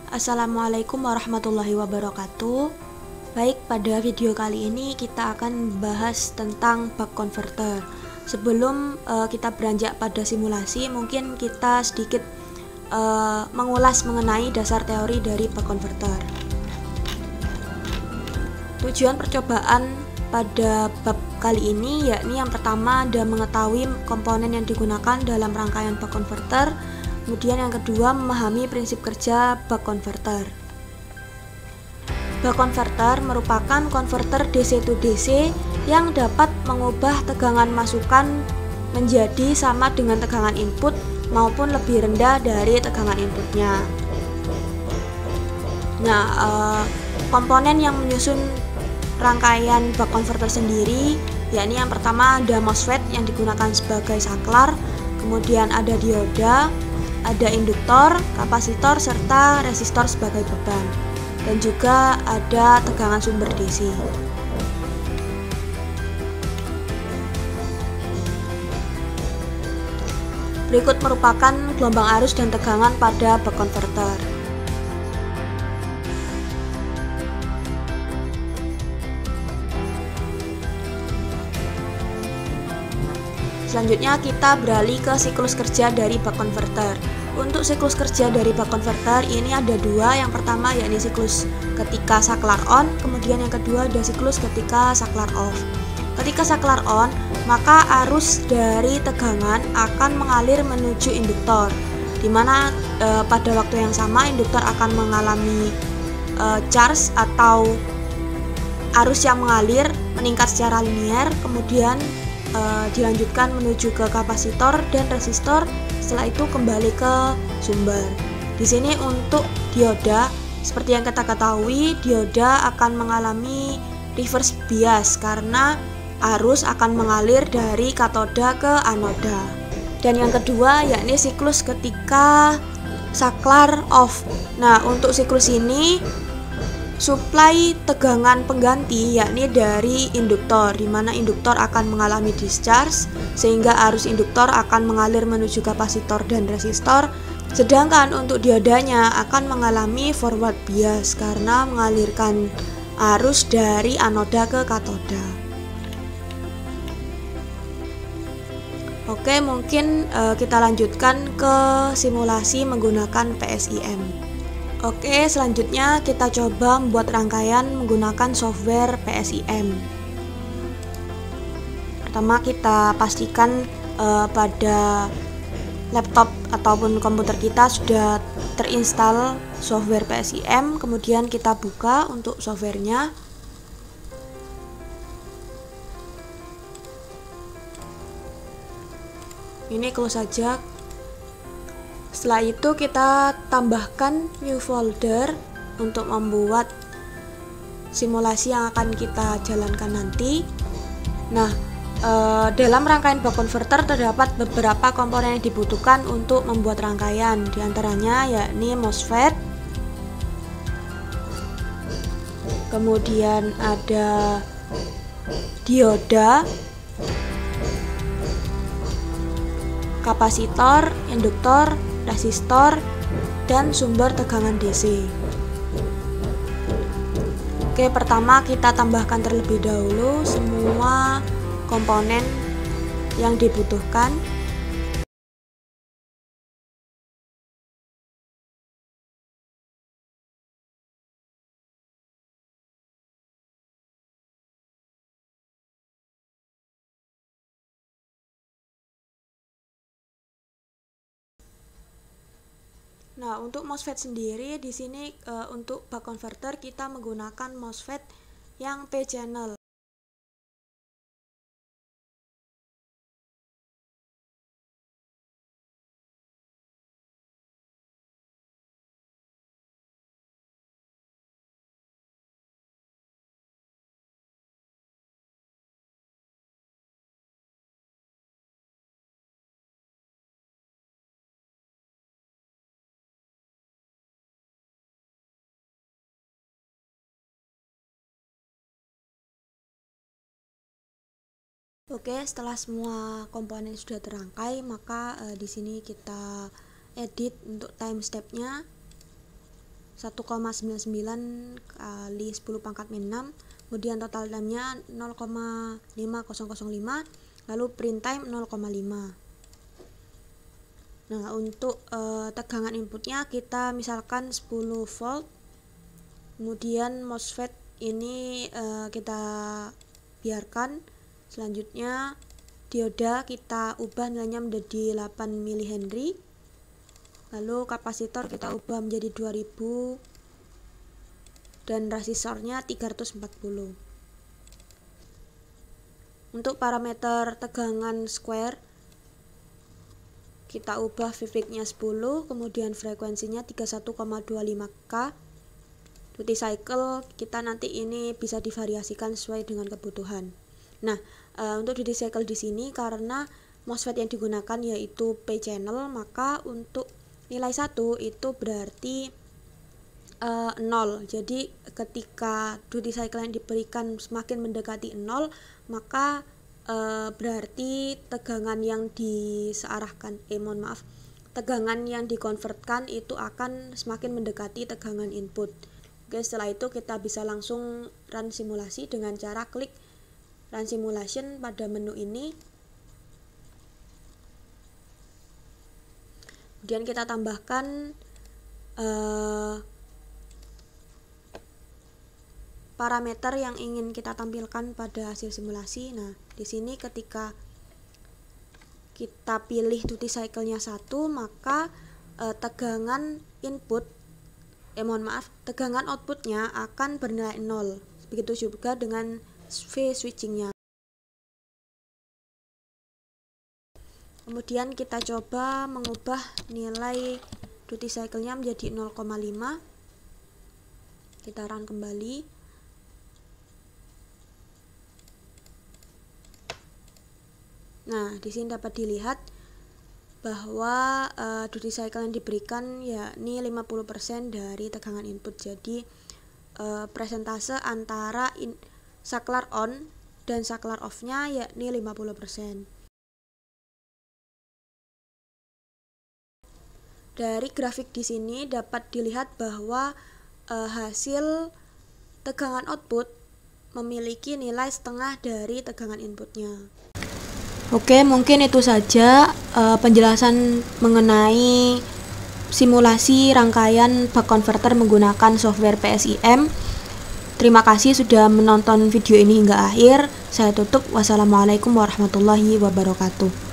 Assalamualaikum warahmatullahi wabarakatuh. Baik, pada video kali ini kita akan membahas tentang buck converter. Sebelum kita beranjak pada simulasi, mungkin kita sedikit mengulas mengenai dasar teori dari buck converter. Tujuan percobaan pada bab kali ini yakni yang pertama ada mengetahui komponen yang digunakan dalam rangkaian buck converter. Kemudian yang kedua, memahami prinsip kerja buck converter. Buck converter merupakan konverter DC to DC yang dapat mengubah tegangan masukan menjadi sama dengan tegangan input maupun lebih rendah dari tegangan inputnya. Nah, komponen yang menyusun rangkaian buck converter sendiri yakni yang pertama ada MOSFET yang digunakan sebagai saklar, kemudian ada dioda, ada induktor, kapasitor, serta resistor sebagai beban, dan juga ada tegangan sumber DC. Berikut merupakan gelombang arus dan tegangan pada buck converter. Selanjutnya kita beralih ke siklus kerja dari buck converter. Untuk siklus kerja dari buck converter ini ada dua. Yang pertama yakni siklus ketika saklar on, kemudian yang kedua ada siklus ketika saklar off. Ketika saklar on, maka arus dari tegangan akan mengalir menuju induktor, dimana pada waktu yang sama induktor akan mengalami charge atau arus yang mengalir meningkat secara linier, kemudian dilanjutkan menuju ke kapasitor dan resistor. Setelah itu kembali ke sumber. Di sini untuk dioda, seperti yang kita ketahui, dioda akan mengalami reverse bias karena arus akan mengalir dari katoda ke anoda. Dan yang kedua yakni siklus ketika saklar off. Nah, untuk siklus ini suplai tegangan pengganti yakni dari induktor, di mana induktor akan mengalami discharge sehingga arus induktor akan mengalir menuju kapasitor dan resistor, sedangkan untuk diodanya akan mengalami forward bias karena mengalirkan arus dari anoda ke katoda. Oke, mungkin kita lanjutkan ke simulasi menggunakan PSIM. Oke, selanjutnya kita coba membuat rangkaian menggunakan software PSIM. Pertama kita pastikan pada laptop ataupun komputer kita sudah terinstall software PSIM, kemudian kita buka untuk softwarenya. Ini close saja. Setelah itu kita tambahkan new folder untuk membuat simulasi yang akan kita jalankan nanti. Nah, dalam rangkaian buck converter terdapat beberapa komponen yang dibutuhkan untuk membuat rangkaian. Di antaranya yakni MOSFET, kemudian ada dioda, kapasitor, induktor, resistor, dan sumber tegangan DC. Oke, pertama kita tambahkan terlebih dahulu semua komponen yang dibutuhkan. Nah, untuk MOSFET sendiri di sini untuk buck converter kita menggunakan MOSFET yang P-channel. Oke, setelah semua komponen sudah terangkai, maka di sini kita edit untuk time step-nya. 1,99 kali 10 pangkat min 6, kemudian total time-nya 0,5005, lalu print time 0,5. Nah, untuk tegangan inputnya kita misalkan 10 volt, kemudian MOSFET ini kita biarkan. Selanjutnya dioda kita ubah nilainya menjadi 8 mH, lalu kapasitor kita ubah menjadi 2000 dan resisornya 340. Untuk parameter tegangan square kita ubah Vivec-nya 10, kemudian frekuensinya 31,25K. Duty cycle kita nanti ini bisa divariasikan sesuai dengan kebutuhan. Nah, untuk duty cycle di sini karena MOSFET yang digunakan yaitu P channel, maka untuk nilai 1 itu berarti 0. Jadi ketika duty cycle yang diberikan semakin mendekati 0, maka berarti tegangan yang tegangan yang dikonvertkan itu akan semakin mendekati tegangan input. Oke, setelah itu kita bisa langsung run simulasi dengan cara klik run simulation pada menu ini. Kemudian kita tambahkan parameter yang ingin kita tampilkan pada hasil simulasi. Nah, di sini ketika kita pilih duty cycle-nya 1, maka tegangan tegangan outputnya akan bernilai 0. Begitu juga dengan phase switching-nya. Kemudian kita coba mengubah nilai duty cycle-nya menjadi 0,5. Kita run kembali. Nah, di sini dapat dilihat bahwa duty cycle yang diberikan yakni 50% dari tegangan input. Jadi presentase antara saklar on dan saklar off-nya yakni 50%. Dari grafik di sini dapat dilihat bahwa hasil tegangan output memiliki nilai setengah dari tegangan inputnya. Oke, mungkin itu saja penjelasan mengenai simulasi rangkaian buck converter menggunakan software PSIM. Terima kasih sudah menonton video ini hingga akhir. Saya tutup. Wassalamualaikum warahmatullahi wabarakatuh.